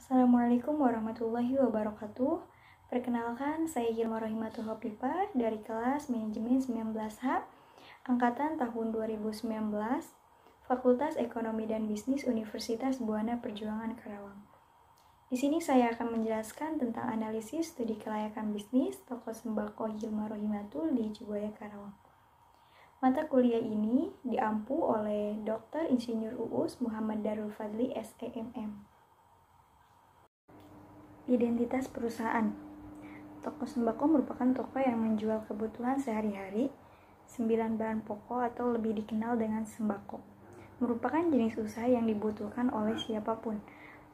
Assalamualaikum warahmatullahi wabarakatuh. Perkenalkan, saya Hilma Rohimatul Hopipah dari kelas Manajemen 19H, Angkatan tahun 2019, Fakultas Ekonomi dan Bisnis Universitas Buana Perjuangan Karawang. Di sini saya akan menjelaskan tentang analisis studi kelayakan bisnis toko sembako Hilma Rohimatul di Cibuaya Karawang. Mata kuliah ini diampu oleh Dr. Insinyur Uus Muhammad Darul Fadli SEMM. Identitas perusahaan. Toko sembako merupakan toko yang menjual kebutuhan sehari-hari, 9 bahan pokok atau lebih dikenal dengan sembako. Merupakan jenis usaha yang dibutuhkan oleh siapapun.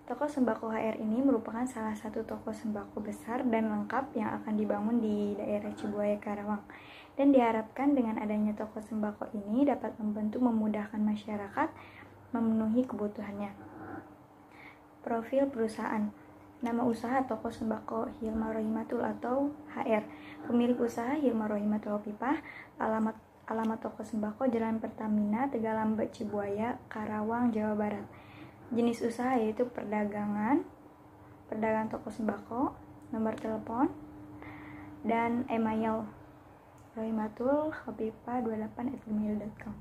Toko sembako HR ini merupakan salah satu toko sembako besar dan lengkap yang akan dibangun di daerah Cibuaya Karawang. Dan diharapkan dengan adanya toko sembako ini dapat membantu memudahkan masyarakat memenuhi kebutuhannya. Profil perusahaan. Nama usaha toko sembako Hilma Rohimatul atau HR. Pemilik usaha Hilma Rohimatul Hopipah. Alamat toko sembako Jalan Pertamina, Tegalambe, Cibuaya, Karawang, Jawa Barat. Jenis usaha yaitu perdagangan toko sembako, nomor telepon, dan email rohimatul.hopipah28@gmail.com.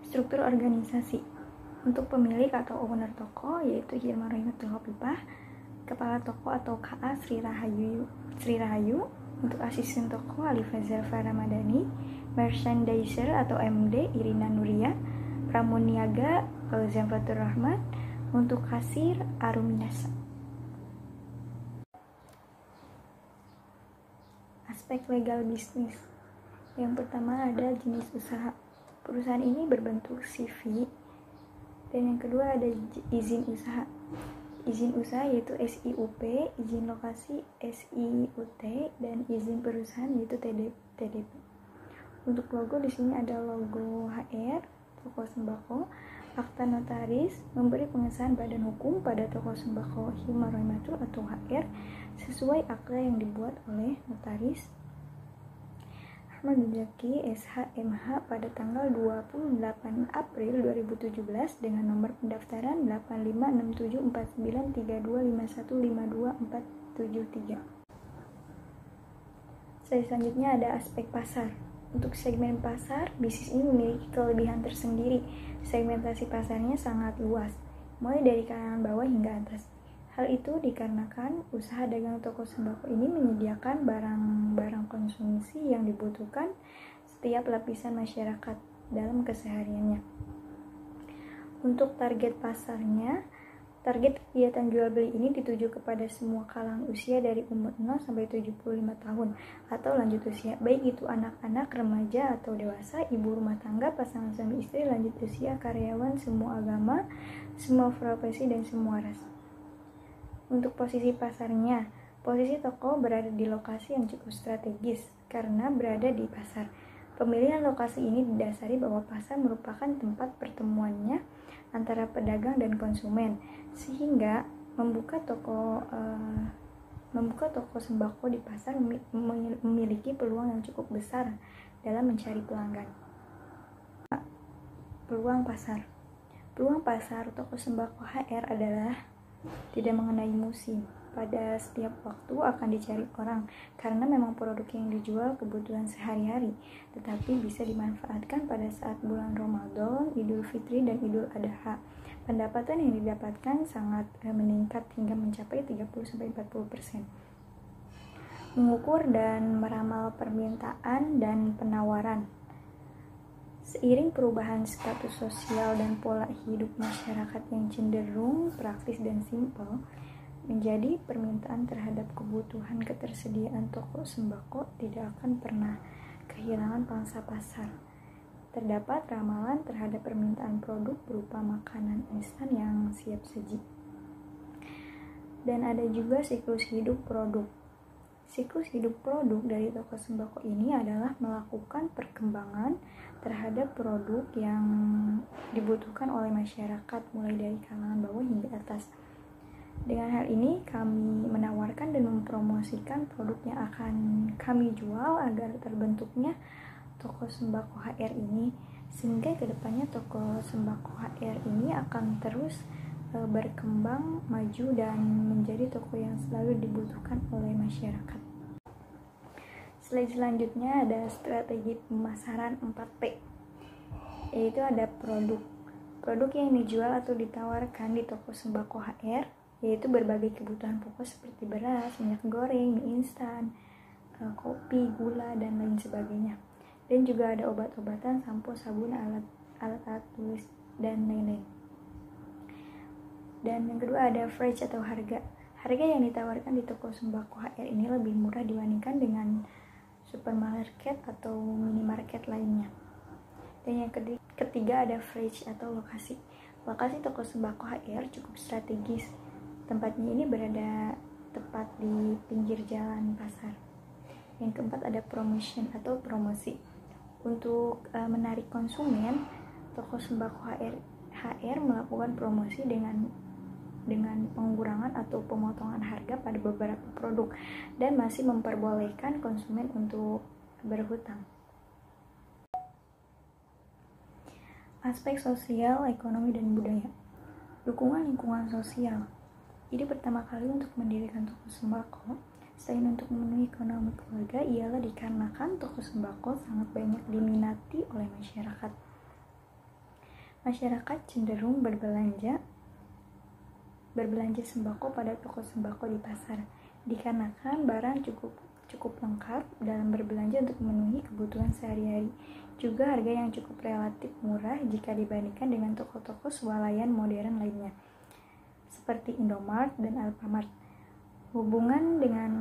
Struktur organisasi. Untuk pemilik atau owner toko yaitu Hilma Rohimatul Hopipah, kepala toko atau KA Sri Rahayu, untuk asisten toko Ali Fazal Faramadani, merchandiser atau MD Irina Nuria, pramuniaga Fauzan Fatur Rahman, untuk kasir Aruminasa. Aspek legal bisnis. Yang pertama ada jenis usaha. Perusahaan ini berbentuk CV. Dan yang kedua ada izin usaha. Izin usaha yaitu SIUP, izin lokasi SIUT, dan izin perusahaan yaitu TDP. Untuk logo di sini ada logo HR, toko sembako, akta notaris, memberi pengesahan badan hukum pada toko sembako Hilma Rohimatul atau HR sesuai akta yang dibuat oleh notaris Ahmad Zaki SHMH pada tanggal 28 April 2017 dengan nomor pendaftaran 85674932515243. Selanjutnya ada aspek pasar. Untuk segmen pasar, bisnis ini memiliki kelebihan tersendiri. Segmentasi pasarnya sangat luas, mulai dari kalangan bawah hingga atas. Hal itu dikarenakan usaha dagang toko sembako ini menyediakan barang-barang konsumsi yang dibutuhkan setiap lapisan masyarakat dalam kesehariannya. Untuk target pasarnya, target kegiatan jual beli ini dituju kepada semua kalangan usia dari umur 0 sampai 75 tahun atau lanjut usia, baik itu anak-anak, remaja atau dewasa, ibu rumah tangga, pasangan suami istri, lanjut usia, karyawan, semua agama, semua profesi, dan semua ras. Untuk posisi pasarnya, posisi toko berada di lokasi yang cukup strategis karena berada di pasar. Pemilihan lokasi ini didasari bahwa pasar merupakan tempat pertemuannya antara pedagang dan konsumen, sehingga membuka toko sembako di pasar memiliki peluang yang cukup besar dalam mencari pelanggan. Peluang pasar toko sembako HR adalah tidak mengenai musim. Pada setiap waktu akan dicari orang karena memang produk yang dijual kebutuhan sehari-hari, tetapi bisa dimanfaatkan pada saat bulan Ramadan, Idul Fitri, dan Idul Adha. Pendapatan yang didapatkan sangat meningkat hingga mencapai 30-40%. Mengukur dan meramal permintaan dan penawaran. Seiring perubahan status sosial dan pola hidup masyarakat yang cenderung praktis dan simpel, menjadi permintaan terhadap kebutuhan ketersediaan toko sembako tidak akan pernah kehilangan pangsa pasar. Terdapat ramalan terhadap permintaan produk berupa makanan instan yang siap saji. Dan ada juga siklus hidup produk. Siklus hidup produk dari toko sembako ini adalah melakukan perkembangan terhadap produk yang dibutuhkan oleh masyarakat mulai dari kalangan bawah hingga atas. Dengan hal ini kami menawarkan dan mempromosikan produk yang akan kami jual agar terbentuknya toko sembako HR ini, sehingga kedepannya toko sembako HR ini akan terus berkembang, maju, dan menjadi toko yang selalu dibutuhkan oleh masyarakat. Slide selanjutnya ada strategi pemasaran 4P, yaitu ada produk. Produk yang dijual atau ditawarkan di toko sembako HR, yaitu berbagai kebutuhan pokok seperti beras, minyak goreng, mie instan, kopi, gula, dan lain sebagainya. Dan juga ada obat-obatan, sampo, sabun, alat tulis, dan lain-lain. Dan yang kedua ada price atau harga. Harga yang ditawarkan di toko sembako HR ini lebih murah dibandingkan dengan supermarket atau minimarket lainnya. Dan yang ketiga ada price atau lokasi. Lokasi toko sembako HR cukup strategis. Tempatnya ini berada tepat di pinggir jalan pasar. Yang keempat ada promotion atau promosi. Untuk menarik konsumen, toko sembako HR melakukan promosi dengan pengurangan atau pemotongan harga pada beberapa produk dan masih memperbolehkan konsumen untuk berhutang. Aspek sosial, ekonomi, dan budaya. Dukungan lingkungan sosial. Jadi pertama kali untuk mendirikan toko sembako, selain untuk memenuhi ekonomi keluarga, ialah dikarenakan toko sembako sangat banyak diminati oleh masyarakat. Masyarakat cenderung berbelanja sembako pada toko sembako di pasar, dikarenakan barang cukup lengkap dalam berbelanja untuk memenuhi kebutuhan sehari-hari. Juga harga yang cukup relatif murah jika dibandingkan dengan toko-toko swalayan modern lainnya, seperti Indomart dan Alfamart. Hubungan dengan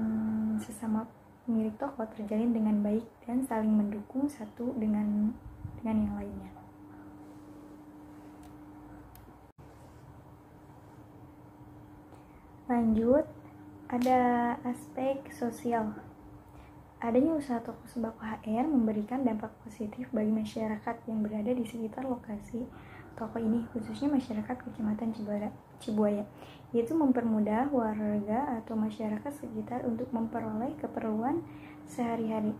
sesama pemilik toko terjalin dengan baik dan saling mendukung satu dengan yang lainnya. Lanjut, ada aspek sosial. Adanya usaha toko sembako HR memberikan dampak positif bagi masyarakat yang berada di sekitar lokasi toko ini, khususnya masyarakat Kecamatan Cibuaya, yaitu mempermudah warga atau masyarakat sekitar untuk memperoleh keperluan sehari-hari.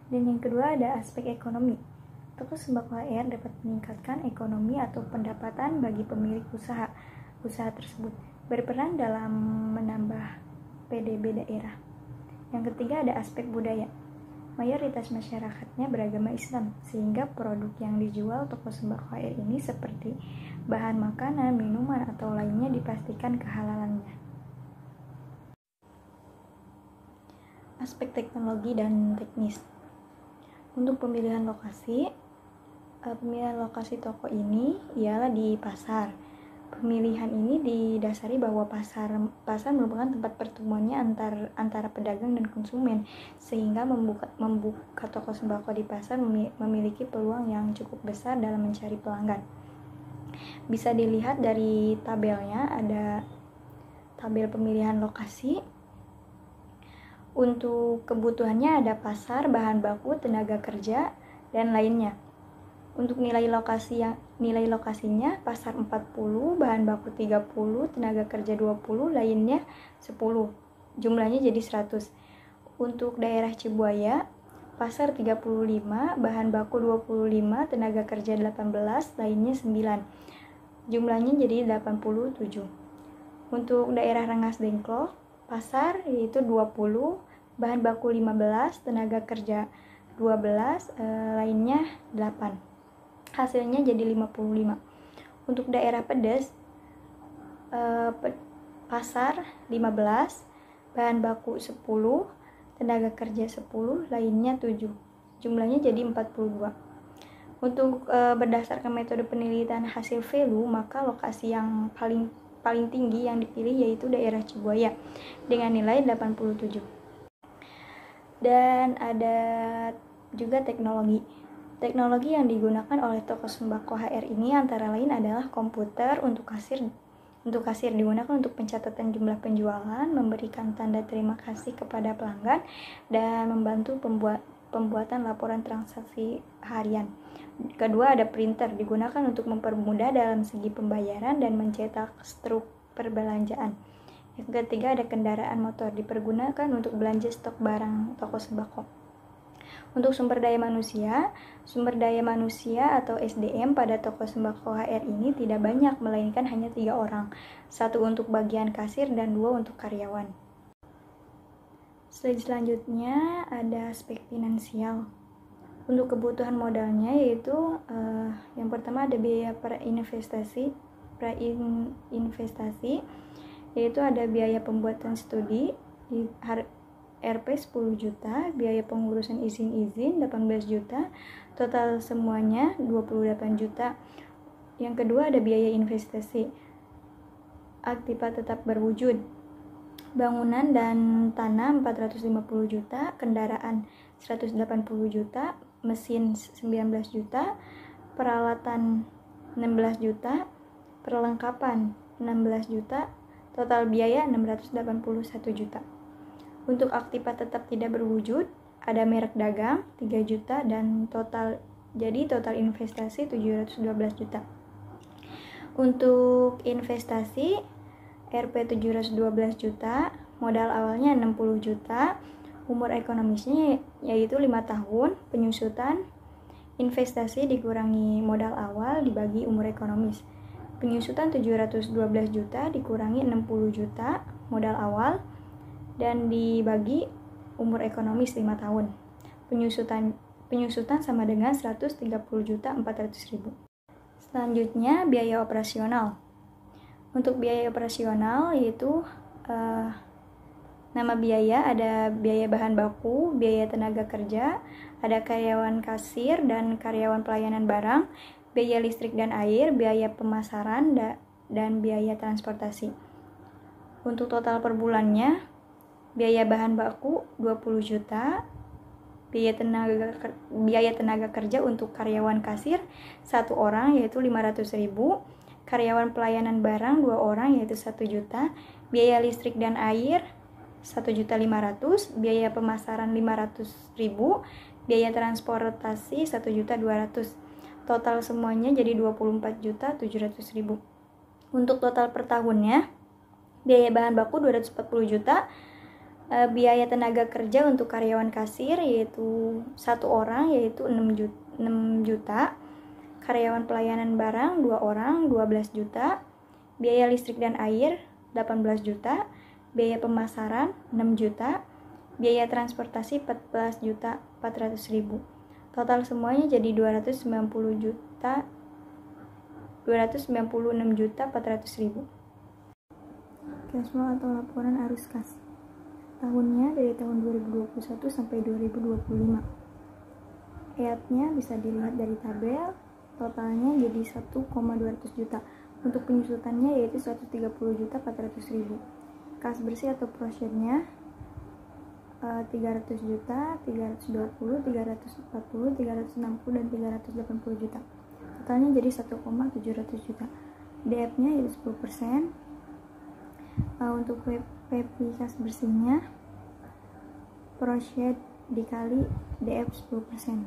Dan yang kedua ada aspek ekonomi. Toko sembako HR dapat meningkatkan ekonomi atau pendapatan bagi pemilik usaha tersebut, berperan dalam menambah PDB daerah. Yang ketiga ada aspek budaya. Mayoritas masyarakatnya beragama Islam, sehingga produk yang dijual toko sembako HR ini seperti bahan makanan, minuman, atau lainnya dipastikan kehalalannya. Aspek teknologi dan teknis. Untuk pemilihan lokasi toko ini ialah di pasar. Pemilihan ini didasari bahwa pasar merupakan tempat pertemuannya antara pedagang dan konsumen, sehingga membuka toko sembako di pasar memiliki peluang yang cukup besar dalam mencari pelanggan. Bisa dilihat dari tabelnya, ada tabel pemilihan lokasi. Untuk kebutuhannya ada pasar, bahan baku, tenaga kerja, dan lainnya. Untuk nilai lokasinya pasar 40, bahan baku 30, tenaga kerja 20, lainnya 10. Jumlahnya jadi 100. Untuk daerah Cibuaya, pasar 35, bahan baku 25, tenaga kerja 18, lainnya 9. Jumlahnya jadi 87. Untuk daerah Rengas Dengklok, pasar yaitu 20, bahan baku 15, tenaga kerja 12, lainnya 8. Hasilnya jadi 55. Untuk daerah Pedes, pasar 15, bahan baku 10, tenaga kerja 10, lainnya 7. Jumlahnya jadi 42. Untuk berdasarkan metode penelitian hasil value, maka lokasi yang paling tinggi yang dipilih yaitu daerah Cibuaya dengan nilai 87. Dan ada juga teknologi. Teknologi yang digunakan oleh toko sembako HR ini antara lain adalah komputer untuk kasir digunakan untuk pencatatan jumlah penjualan, memberikan tanda terima kasih kepada pelanggan, dan membantu pembuatan laporan transaksi harian. Kedua ada printer, digunakan untuk mempermudah dalam segi pembayaran dan mencetak struk perbelanjaan. Yang ketiga ada kendaraan motor, dipergunakan untuk belanja stok barang toko sembako. Untuk sumber daya manusia atau SDM pada toko sembako HR ini tidak banyak, melainkan hanya 3 orang, 1 untuk bagian kasir dan 2 untuk karyawan. Slide selanjutnya ada aspek finansial. Untuk kebutuhan modalnya yaitu yang pertama ada biaya prainvestasi, yaitu ada biaya pembuatan studi di Rp 10 juta, biaya pengurusan izin 18 juta, total semuanya 28 juta. Yang kedua ada biaya investasi, aktiva tetap berwujud, bangunan dan tanah 450 juta, kendaraan 180 juta, mesin 19 juta, peralatan 16 juta, perlengkapan 16 juta, total biaya 681 juta. Untuk aktiva tetap tidak berwujud, ada merek dagang 3 juta dan total investasi 712 juta. Untuk investasi Rp 712 juta, modal awalnya 60 juta, umur ekonomisnya yaitu 5 tahun, penyusutan investasi dikurangi modal awal dibagi umur ekonomis. Penyusutan 712 juta dikurangi 60 juta modal awal dan dibagi umur ekonomis 5 tahun. Penyusutan sama dengan 130 juta 400 ribu. Selanjutnya biaya operasional. Untuk biaya operasional yaitu nama biaya ada biaya bahan baku, biaya tenaga kerja, ada karyawan kasir dan karyawan pelayanan barang, biaya listrik dan air, biaya pemasaran dan biaya transportasi. Untuk total per bulannya, biaya bahan baku 20 juta, biaya tenaga kerja untuk karyawan kasir 1 orang yaitu 500 ribu, karyawan pelayanan barang 2 orang yaitu 1 juta, biaya listrik dan air 1.500.000, biaya pemasaran 500 ribu, biaya transportasi 1.200.000. Total semuanya jadi 24.700.000. Untuk total per tahunnya, biaya bahan baku 240 juta, biaya tenaga kerja untuk karyawan kasir yaitu 1 orang yaitu 6 juta, karyawan pelayanan barang 2 orang 12 juta, biaya listrik dan air 18 juta, biaya pemasaran 6 juta, biaya transportasi 14.400.000. Total semuanya jadi 296.400.000. Cash flow atau laporan arus kas. Tahunnya dari tahun 2021 sampai 2025. EAT-nya bisa dilihat dari tabel. Totalnya jadi 1,200 juta. Untuk penyusutannya yaitu 130.400.000. Kas bersih atau proshare-nya 300 juta, 320, 340, 360, dan 380 juta. Totalnya jadi 1,700 juta. DF-nya yaitu 10%. Untuk PP kas bersihnya proshare dikali DF 10%.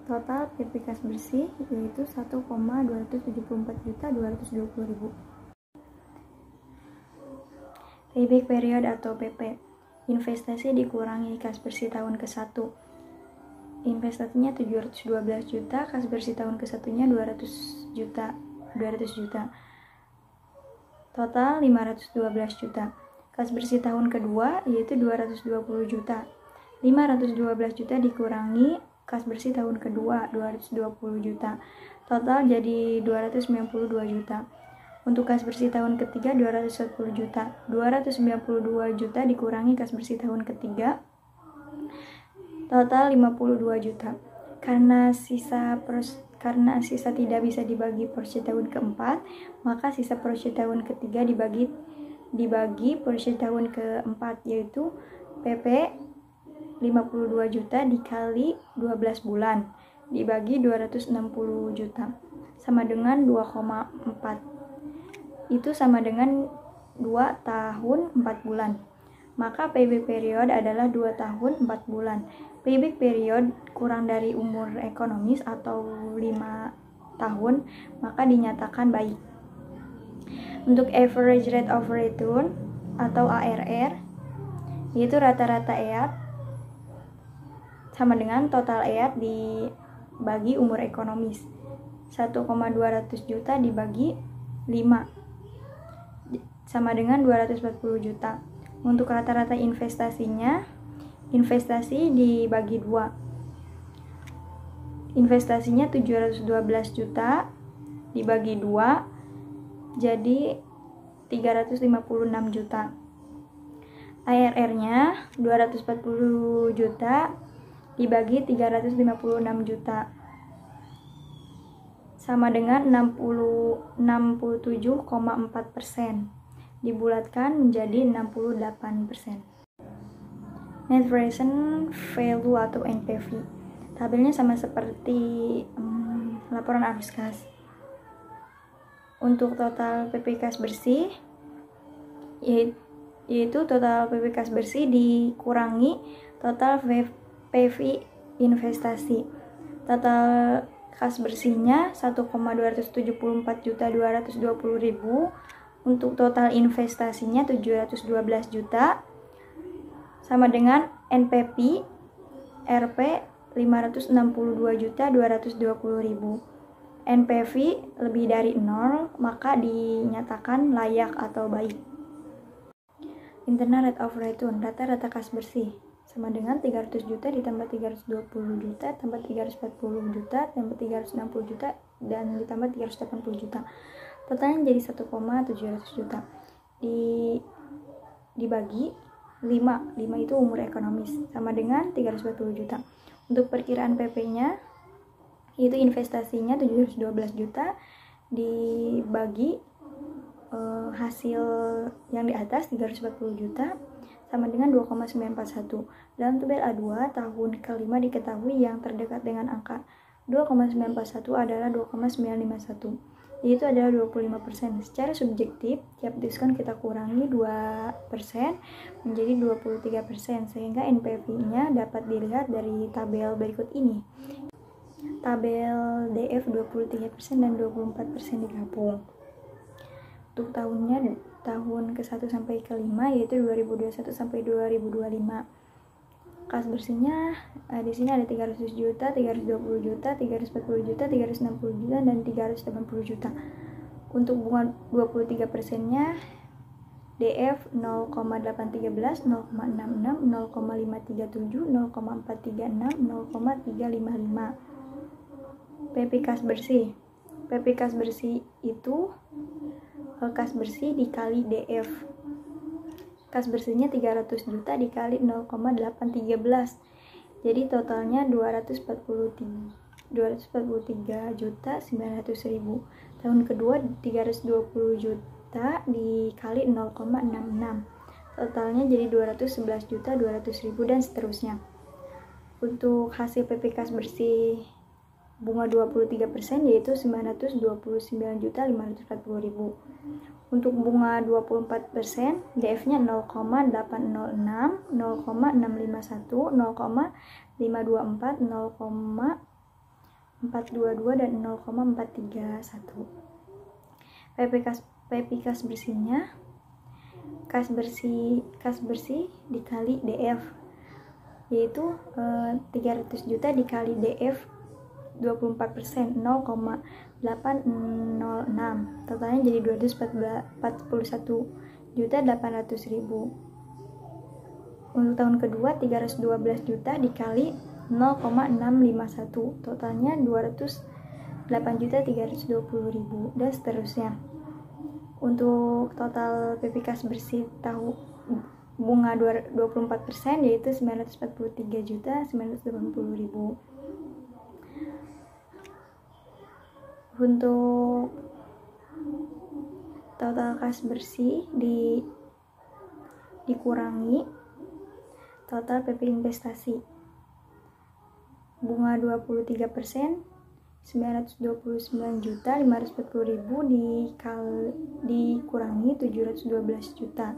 Total PP kas bersih yaitu 1,274.220.000. Payback period atau PP. Investasi dikurangi kas bersih tahun ke-1. Investasinya 712 juta, kas bersih tahun ke-1-nya 200 juta. Total 512 juta. Kas bersih tahun kedua yaitu 220 juta. 512 juta dikurangi kas bersih tahun kedua 220 juta. Total jadi 292 juta. Untuk kas bersih tahun ketiga 210 juta. 292 juta dikurangi kas bersih tahun ketiga. Total 52 juta. Karena sisa tidak bisa dibagi porsi tahun keempat, maka sisa porsi tahun ketiga dibagi porsi tahun keempat, yaitu PP 52 juta dikali 12 bulan dibagi 260 juta sama dengan 2,4. Itu sama dengan 2 tahun 4 bulan. Maka payback period adalah 2 tahun 4 bulan. Payback period kurang dari umur ekonomis atau 5 tahun, maka dinyatakan baik. Untuk average rate of return atau ARR, yaitu rata-rata EAT sama dengan total EAT dibagi umur ekonomis. 1,200 juta dibagi 5 sama dengan 240 juta. Untuk rata-rata investasinya, investasi dibagi 2. Investasinya 712 juta dibagi 2 jadi 356 juta. ARR-nya 240 juta dibagi 356 juta sama dengan 67,4%, dibulatkan menjadi 68%. Net Present Value atau NPV. Tabelnya sama seperti laporan arus kas. Untuk total PP kas bersih yaitu total PP kas bersih dikurangi total PV investasi. Total kas bersihnya 1,274.220.000. Untuk total investasinya 712 juta sama dengan NPV RP 562.220.000. NPV lebih dari 0 maka dinyatakan layak atau baik. Internal rate of return, rata-rata kas bersih sama dengan 300 juta ditambah 320 juta tambah 340 juta tambah 360 juta dan ditambah 380 juta. Totalnya jadi 1,700 juta. Dibagi 5 itu umur ekonomis sama dengan 340 juta. Untuk perkiraan PP-nya itu investasinya 712 juta dibagi hasil yang di atas 340 juta sama dengan 2,941. Dalam tabel A2 tahun kelima diketahui yang terdekat dengan angka 2,941 adalah 2,951, yaitu adalah 25%. Secara subjektif, tiap diskon kita kurangi 2% menjadi 23%, sehingga NPV-nya dapat dilihat dari tabel berikut ini. Tabel DF 23% dan 24% digabung. Untuk tahunnya tahun ke-1 sampai ke-5 yaitu 2021 sampai 2025. Kas bersihnya di sini ada 300 juta, 320 juta, 340 juta, 360 juta dan 380 juta. Untuk bunga 23%-nya DF 0,813, 0,66, 0,537, 0,436, 0,355. PP kas bersih. PP kas bersih itu kas bersih dikali DF. Kas bersihnya 300 juta dikali 0,813. Jadi totalnya 243 juta 900.000. Tahun kedua 320 juta dikali 0,66. Totalnya jadi 211 juta 200.000 dan seterusnya. Untuk hasil PP kas bersih bunga 23% yaitu 929.540.000. Untuk bunga 24%, DF-nya 0,806, 0,651, 0,524, 0,422 dan 0,431. PP kas bersihnya kas bersih dikali DF yaitu 300 juta dikali DF 24%, 0,806. Totalnya jadi 241.800.000. Untuk tahun kedua 312 juta dikali 0,651. Totalnya 208.320.000 dan seterusnya. Untuk total PP kas bersih bunga 24% yaitu 943.980.000. Untuk total kas bersih dikurangi total PP investasi. Bunga 23% 929.540.000 dikurangi 712 juta.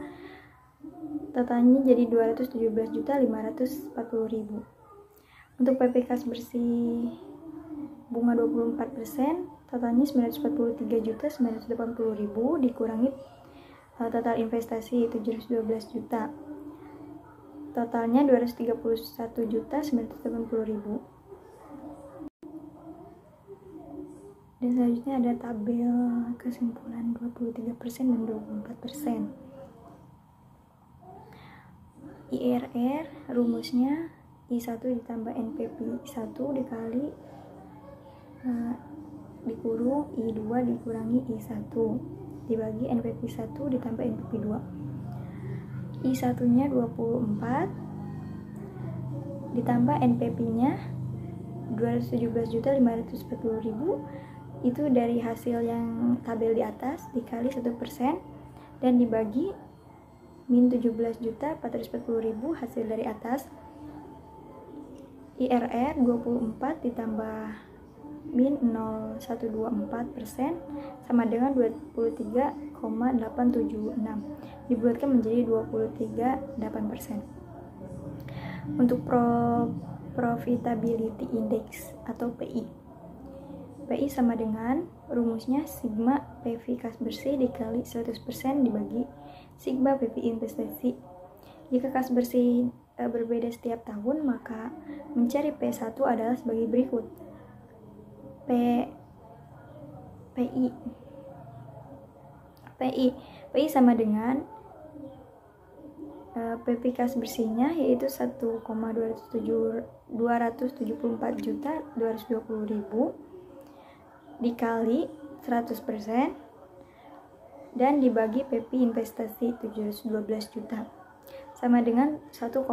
Totalnya jadi 217.540.000. Untuk PP kas bersih bunga 24%, totalnya 943.980.000 dikurangi total investasi 712 juta. Totalnya 231.980.000. Dan selanjutnya ada tabel kesimpulan 23% dan 24%. IRR rumusnya I1 ditambah NPV 1 dikali dikurung I2 dikurangi I1 dibagi NPV 1 ditambah NPV 2. I1 nya 24 ditambah NPV nya 217.540.000, itu dari hasil yang tabel di atas dikali 1% dan dibagi min 17.440.000 hasil dari atas. IRR 24 ditambah min 0,124% sama dengan 23,876 dibulatkan menjadi 23,8%. Untuk profitability index atau PI. PI sama dengan rumusnya sigma PV kas bersih dikali 100% dibagi sigma PV investasi. Jika kas bersih berbeda setiap tahun, maka mencari P1 adalah sebagai berikut. PI sama dengan PV kas bersihnya yaitu 1,274.220.000 dikali 100% dan dibagi PV investasi 712 juta sama dengan 1,78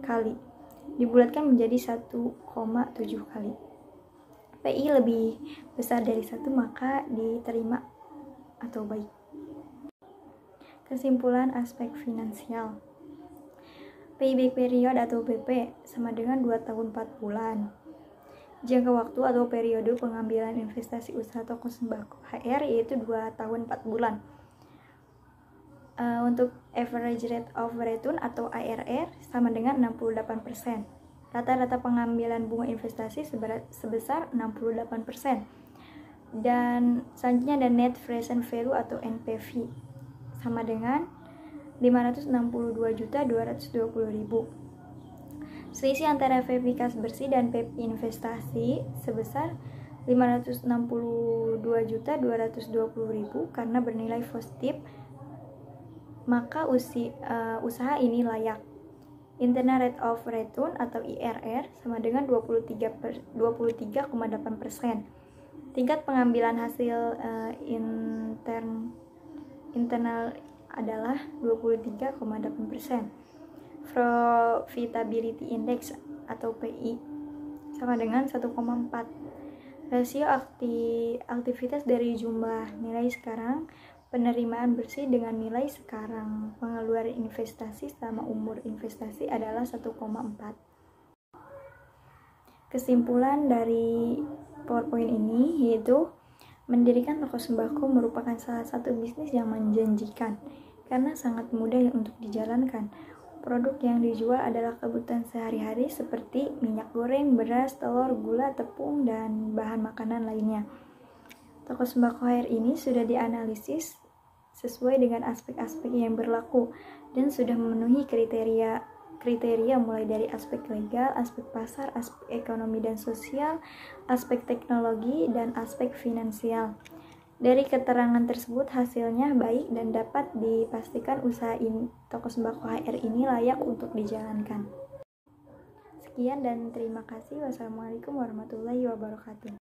kali dibulatkan menjadi 1,7 kali. PI lebih besar dari 1 maka diterima atau baik. Kesimpulan aspek finansial. Payback period atau PP sama dengan 2 tahun 4 bulan. Jangka waktu atau periode pengambilan investasi usaha toko sembako HR yaitu 2 tahun 4 bulan. Untuk average rate of return atau ARR sama dengan 68%. Rata-rata pengambilan bunga investasi sebesar 68%. Dan selanjutnya ada net present value atau NPV sama dengan 562.220.000. Selisih antara PV kas bersih dan PV investasi sebesar 562.220.000 karena bernilai positif, maka usaha ini layak. Internal rate of return atau IRR sama dengan 23,8%. Tingkat pengambilan hasil internal adalah 23,8%. Profitability index atau PI sama dengan 1,4. Rasio aktivitas dari jumlah nilai sekarang penerimaan bersih dengan nilai sekarang pengeluaran investasi selama umur investasi adalah 1,4. Kesimpulan dari PowerPoint ini yaitu mendirikan toko sembako merupakan salah satu bisnis yang menjanjikan karena sangat mudah untuk dijalankan. Produk yang dijual adalah kebutuhan sehari-hari seperti minyak goreng, beras, telur, gula, tepung, dan bahan makanan lainnya. Toko sembako HR ini sudah dianalisis sesuai dengan aspek-aspek yang berlaku dan sudah memenuhi kriteria mulai dari aspek legal, aspek pasar, aspek ekonomi dan sosial, aspek teknologi, dan aspek finansial. Dari keterangan tersebut hasilnya baik dan dapat dipastikan usaha toko sembako HR ini layak untuk dijalankan. Sekian dan terima kasih. Wassalamualaikum warahmatullahi wabarakatuh.